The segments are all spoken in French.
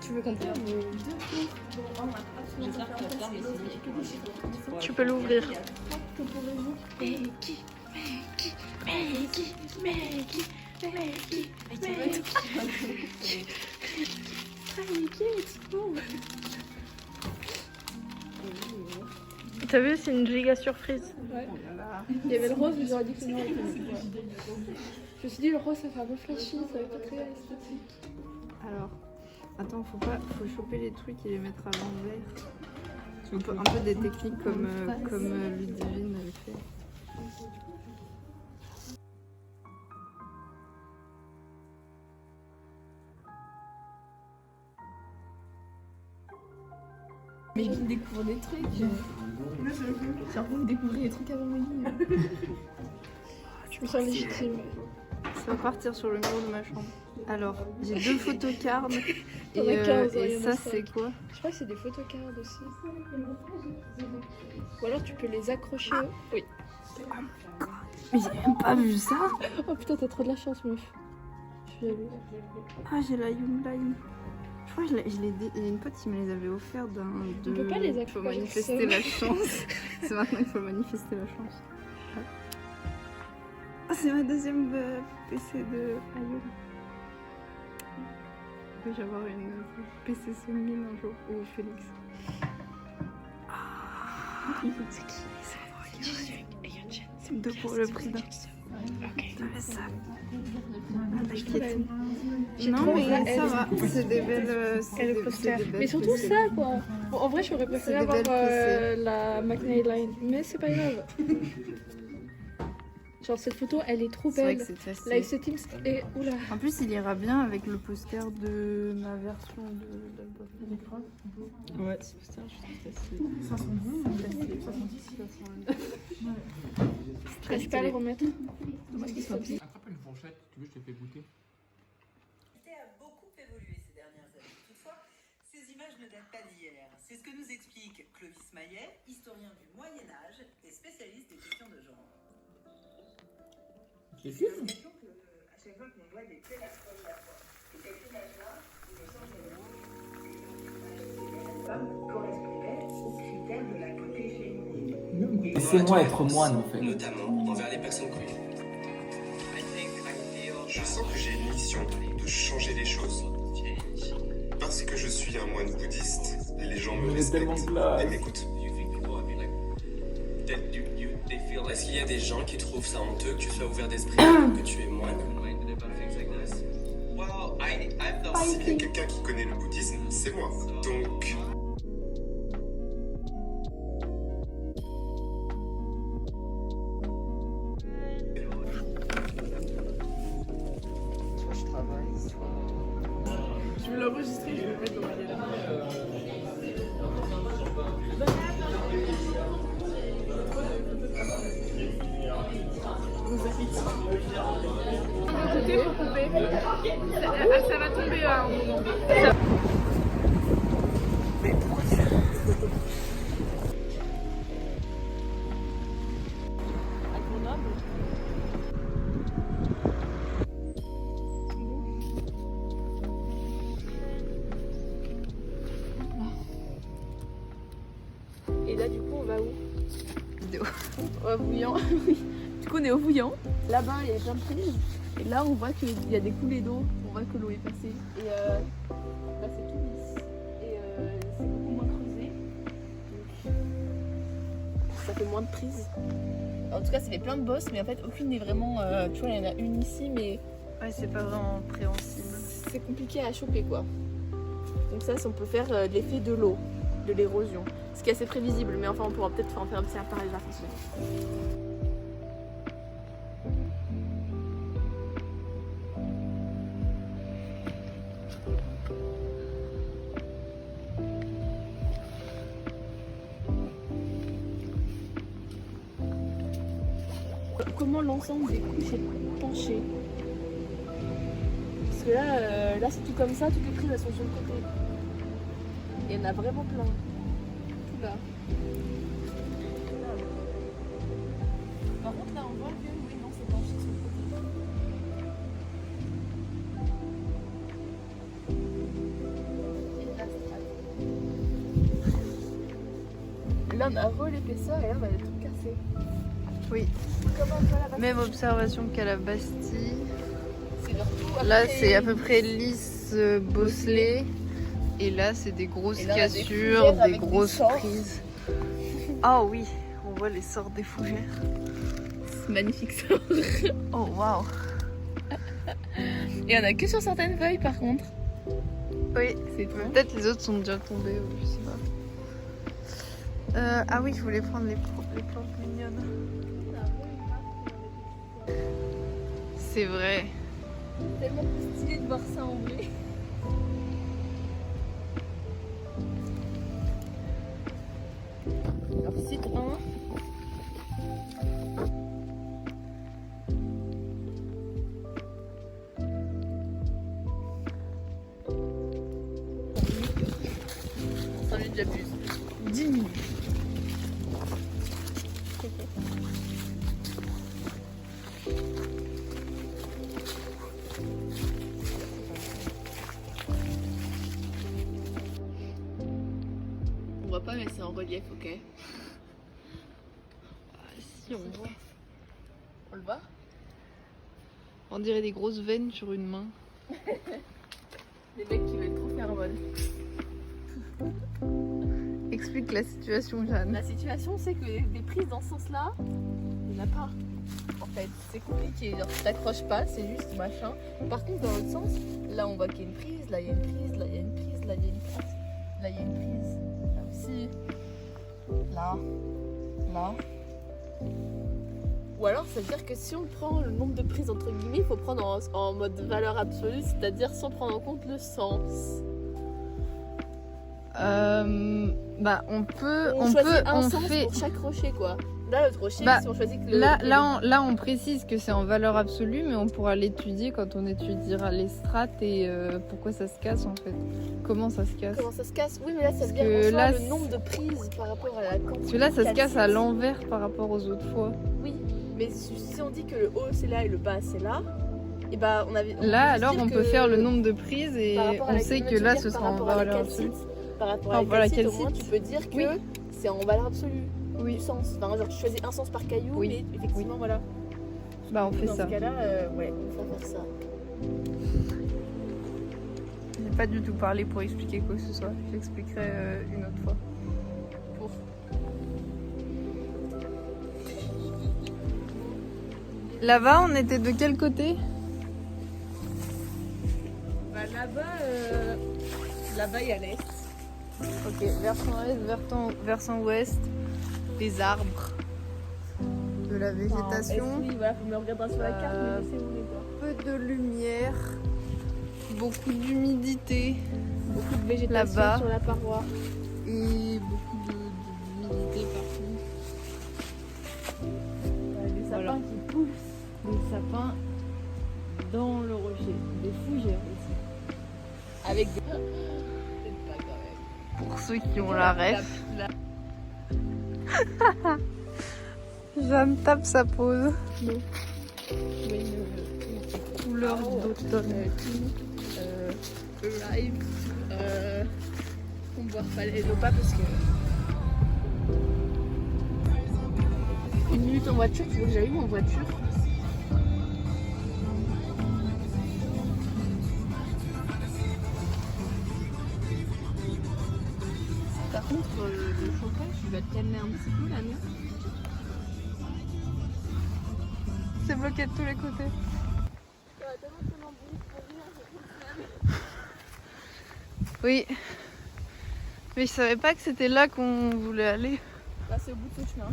Tu veux qu'on prenne Tu peux l'ouvrir. T'as vu, c'est une giga surprise. Ouais. Il y avait le rose, mais j'aurais dit que non. Je me suis dit, le rose, ça fait un peu flashy, ça va être très esthétique. Alors, attends, faut choper les trucs et les mettre à l'envers. Un peu des techniques comme Ludivine avait fait. Mais qui découvre des trucs. J'ai envie de découvrir des trucs avant midi. Je me sens légitime. Ça va partir sur le mur de ma chambre. Alors, j'ai 2 photocards. T'en as 15, et ça, c'est quoi? Je crois que c'est des photocards aussi. Ou alors tu peux les accrocher. Oui. Mais j'ai même pas vu ça. Oh putain, t'as trop de la chance, meuf. Je suis jalouse. Ah, j'ai la Young Line. Je crois que il y a une pote qui me les avait offerts On peut pas les Il faut accrocher. manifester la chance. C'est maintenant qu'il faut manifester la chance. Ah, c'est ma deuxième PC de Ayol. Je vais avoir une PC Sunmin un jour, ou Félix. C'est qui? C'est 2 pour le prix d'un. De ça. Non mais ça va, c'est des belles... Et le poster. Mais surtout ça quoi. Bon, en vrai j'aurais préféré avoir la McNay Line, mais c'est pas grave. Genre cette photo elle est trop belle. Live settings et oula. En plus il ira bien avec le poster de ma version de l'album. Ouais, ce poster je trouve assez... Ça sent bon, ça sent 10, ça sent... Je peux pas le remettre. Attrape une fourchette, tu veux, je te fais goûter. A beaucoup évolué ces dernières années. Toutefois, ces images ne datent pas d'hier. C'est ce que nous explique Clovis Maillet, historien du Moyen-Âge et spécialiste des questions de genre. C'est J'ai l'impression qu'à chaque fois qu'on voit des téléphones la fois, et cette image-là, il me semble que les femmes correspondaient aux critères de la beauté féminine. Laissez-moi être moine en fait. Notamment envers les personnes queer. Je sens que j'ai une mission de changer les choses. Parce que je suis un moine bouddhiste, les gens me respectent et m'écoutent. Est-ce qu'il y a des gens qui trouvent ça honteux que tu sois ouvert d'esprit, que tu es moine? S'il y a quelqu'un qui connaît le bouddhisme, c'est moi. Donc... Je vais l'enregistrer, je vais le mettre dans ma galerie. Écoutez, faut couper. Ça va tomber à un moment. Et là, du coup, on va où? Vidéo. On va à Vouillant. Du coup, on est au Vouillant. Là-bas, il y a plein de prises. Et là, on voit qu'il y a des coulées d'eau. On voit que l'eau est passée. Et là, c'est tout lisse. Et c'est beaucoup moins creusé. Donc, ça fait moins de prises. En tout cas, c'est plein de bosses, mais en fait, aucune n'est vraiment. Tu vois, il y en a une ici, mais. Ouais, c'est pas vraiment préhensible. C'est compliqué à choper, quoi. Donc, ça, on peut faire l'effet de l'eau, de l'érosion. Ce qui est assez prévisible, mais enfin, on pourra peut-être en faire un petit appareil artificiel. Comment l'ensemble des couches est penché. Parce que là c'est tout comme ça, toutes les prises elles sont sur le côté. Et il y en a vraiment plein. Tout là. là on a l'épaisseur et là on a des trucs cassés. Oui. Comme un peu à la Bastille. Même observation qu'à la Bastille. C'est leur tout. Là c'est à peu près lisse bosselée. Et là c'est des grosses là, cassures, des grosses sorts. prises. Ah oui, on voit les sorts des fougères. C'est magnifique ça. Oh waouh. Et on a que sur certaines feuilles par contre. Oui, C'est tout. peut-être les autres sont déjà tombés, je sais pas. Ah oui, je voulais prendre les plantes mignonnes. C'est vrai. C'est tellement plus stylé de voir ça en vrai. Alors citron. On s'en est déjà plus. 10 minutes. On voit pas mais c'est en relief, ok. Si on voit. On le voit? On dirait des grosses veines sur une main. Les mecs qui veulent trop faire un vol. Explique la situation, Jeanne. La situation c'est que des prises dans ce sens-là, il n'y en a pas. En fait, c'est compliqué, genre tu t'accroches pas, c'est juste machin. Par contre, dans l'autre sens, là on voit qu'il y a une prise, là il y a une prise, là il y a une prise, là il y a une prise, là il y a une prise, là aussi, là, là. Ou alors ça veut dire que si on prend le nombre de prises entre guillemets, il faut prendre en mode valeur absolue, c'est-à-dire sans prendre en compte le sens. Bah on choisit un sens fait. pour chaque rocher quoi. Là l'autre rocher, Bah, si on choisit que le... Là on précise que c'est en valeur absolue, mais on pourra l'étudier quand on étudiera les strates et pourquoi ça se casse en fait. Comment ça se casse. Comment ça se casse? Oui mais là ça veut dire que en là, soi, le nombre de prises par rapport à la quantité. Parce que là ça se casse à calcite. l'envers par rapport aux autres fois. Oui, mais si on dit que le haut c'est là et le bas c'est là, et bah on avait. Là alors on peut faire le nombre de prises et on sait que là ce sera en valeur absolue. Par rapport à la calcite, au moins tu peux dire que oui. c'est en valeur absolue. Oui. Du sens. Enfin, genre tu choisis un sens par caillou, Oui. mais effectivement voilà. Bah on fait Dans ça. ce cas-là, ouais, on va faire ça. J'ai pas du tout parlé pour expliquer quoi que ce soit. J'expliquerai une autre fois. Pour. Là-bas, on était de quel côté? Bah là-bas il y a l'est. Ok, versant est, versant ouest, les arbres, de la végétation, Oui, voilà, faut me regarder sur la carte, mais je sais où on est quoi. peu de lumière, beaucoup d'humidité Beaucoup de végétation là-bas sur la paroi. et beaucoup d'humidité partout. Des sapins Voilà. qui poussent. Des sapins dans le rocher, des fougères aussi. Avec des. C'est pas quand même. Pour ceux qui ont la ref. Jeanne tape sa pause. Couleur d'automne. Live. On boit pas les pas parce que. Une minute en voiture, tu veux que j'aille où en voiture? Par contre, le chauffage, tu vas te calmer un petit peu là, non? C'est bloqué de tous les côtés. Oui. Mais je savais pas que c'était là qu'on voulait aller. Là, c'est au bout de ce chemin.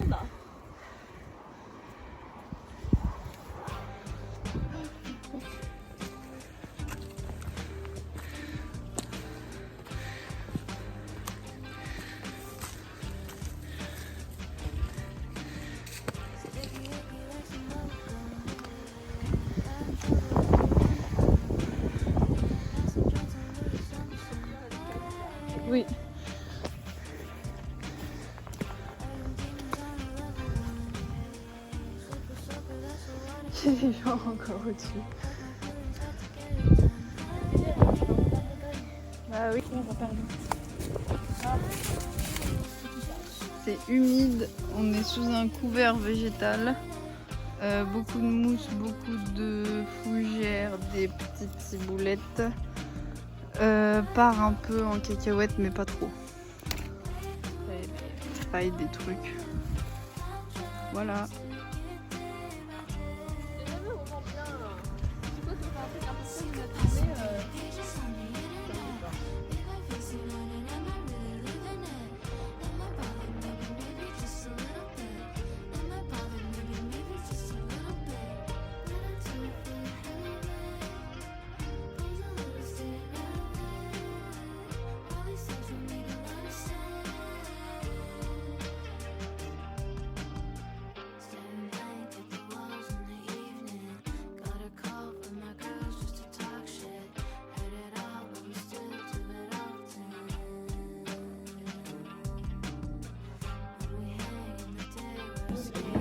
Là. Oui. Il y a des gens encore au-dessus. Ah oui, on va perdre. C'est humide, on est sous un couvert végétal. Beaucoup de mousse, beaucoup de fougères, des petites ciboulettes. Part un peu en cacahuète, mais pas trop. Et des pailles, des trucs. Voilà.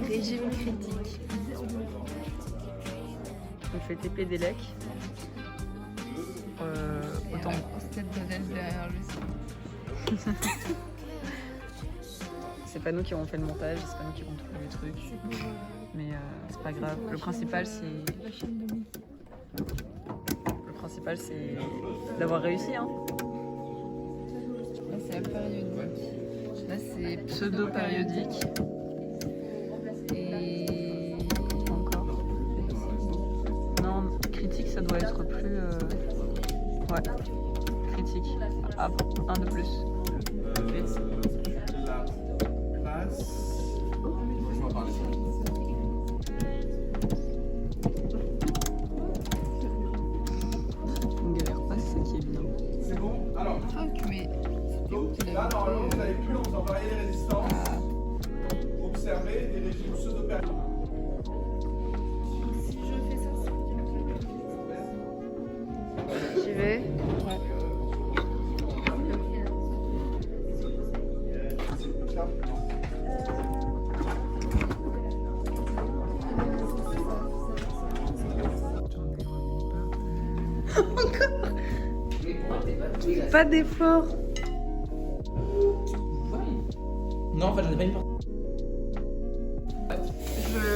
Régime critique. On fait TP d'élec. Autant. Step modèle derrière lui. C'est pas nous qui avons fait le montage, c'est pas nous qui avons trouvé les trucs. Mais c'est pas grave. Le principal c'est d'avoir réussi. Hein. Là c'est périodique. Là c'est pseudo-périodique. Et encore. Non, critique ça doit être plus. Ouais. Critique. Ah, un de plus. On galère pas, c'est ça qui est bien. C'est bon. Alors, Fuck, mais. donc, là, normalement, vous n'avez plus, on vous envoie les résistances. Observez les régimes pseudo-périodiques. Si je fais ça, J'y vais. Pas d'effort. Non, en fait, j'en ai pas une partie.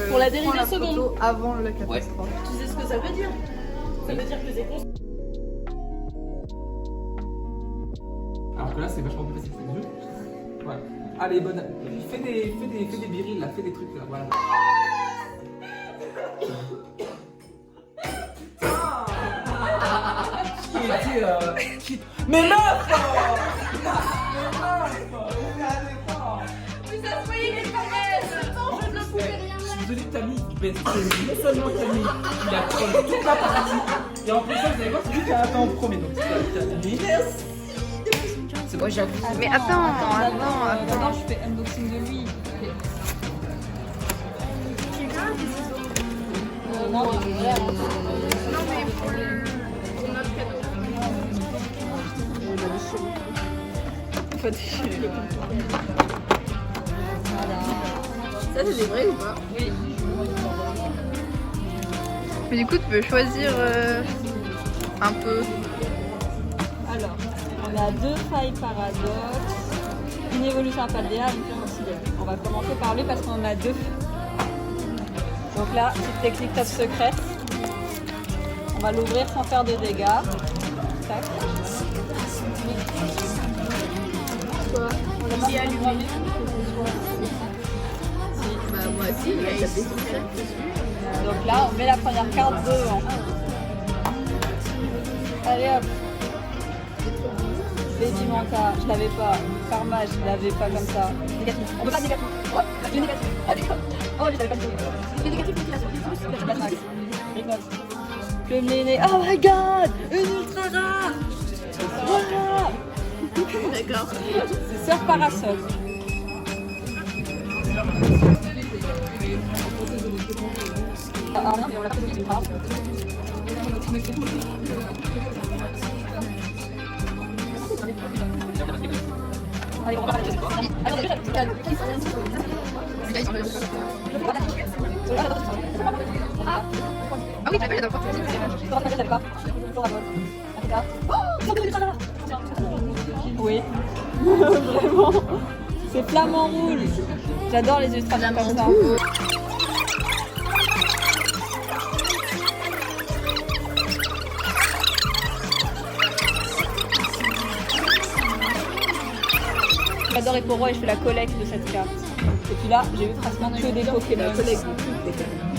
Pour la dernière seconde. Avant la catastrophe. Tu sais ce que ça veut dire? Ça veut dire que c'est con. Alors que là, c'est vachement plus facile, c'est mieux. Ouais. Allez, bonne. Fais des birils là, fais des trucs là, voilà. Mais meuf! Mais ça se voyait les paillettes. Non, je ne pouvais rien Je suis désolé, Tammy, non seulement Tammy, il a trollé toute la partie, et en plus, vous allez voir, c'est lui qui a atteint en premier, donc c'est moi, j'avoue. Mais attends. D'abord, je fais unboxing de lui. Non, mais vrai. Pas déchirer. Ça, c'est des vrais ou pas? Oui. Mais du coup, tu peux choisir un peu. Alors, on a deux failles paradoxes, une évolution appaldéa et une firme oxydaire. On va commencer par lui parce qu'on en a deux. Donc là, petite technique top secrète. On va l'ouvrir sans faire de dégâts. Tac. Il est allumé. Bah, moi aussi, il y a des secrets dessus. Donc là, on met la première carte devant. Allez hop. Bédimenta, je l'avais pas. Karma, je l'avais pas comme ça. Négatif. On peut pas négatif. Oh, il est négatif. Ah, d'accord. Oh, je l'avais pas dit. Il est négatif, il a sorti. Rigole. Le méné. Oh my god! Une ultra rare! Voilà! D'accord. Sœur parasol. Ah, rien, mais on l'a fait de grave. Allez, on va parler de ça. Attends, déjà, ah oui, tu l'as pas, il y a dans le porte. Oh, Oui. Vraiment. C'est flamant rouge. J'adore les illustrations comme ça. J'adore Eporo et je fais la collecte de cette carte. Et puis là, j'ai eu pratiquement que des Pokémon.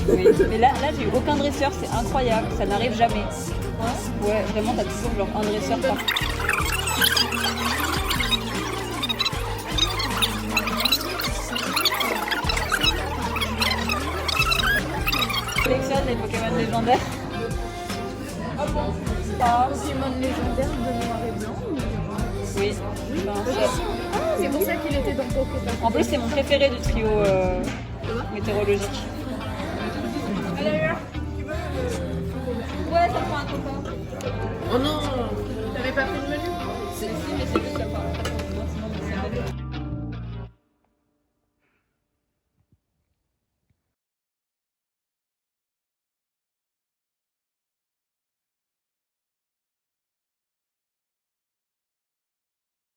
Oui. Mais là j'ai eu aucun dresseur, c'est incroyable, ça n'arrive jamais. Ouais, vraiment, t'as toujours genre un dresseur par. Je collectionne les Pokémon légendaires. Pokémon légendaire de noir et blanc. Oui. C'est pour ça qu'il était dans Pokémon. En plus, c'est mon préféré du trio météorologique. Ouais, ça prend un copain. Oh non, t'avais pas pris le menu? Si, mais c'est juste ça.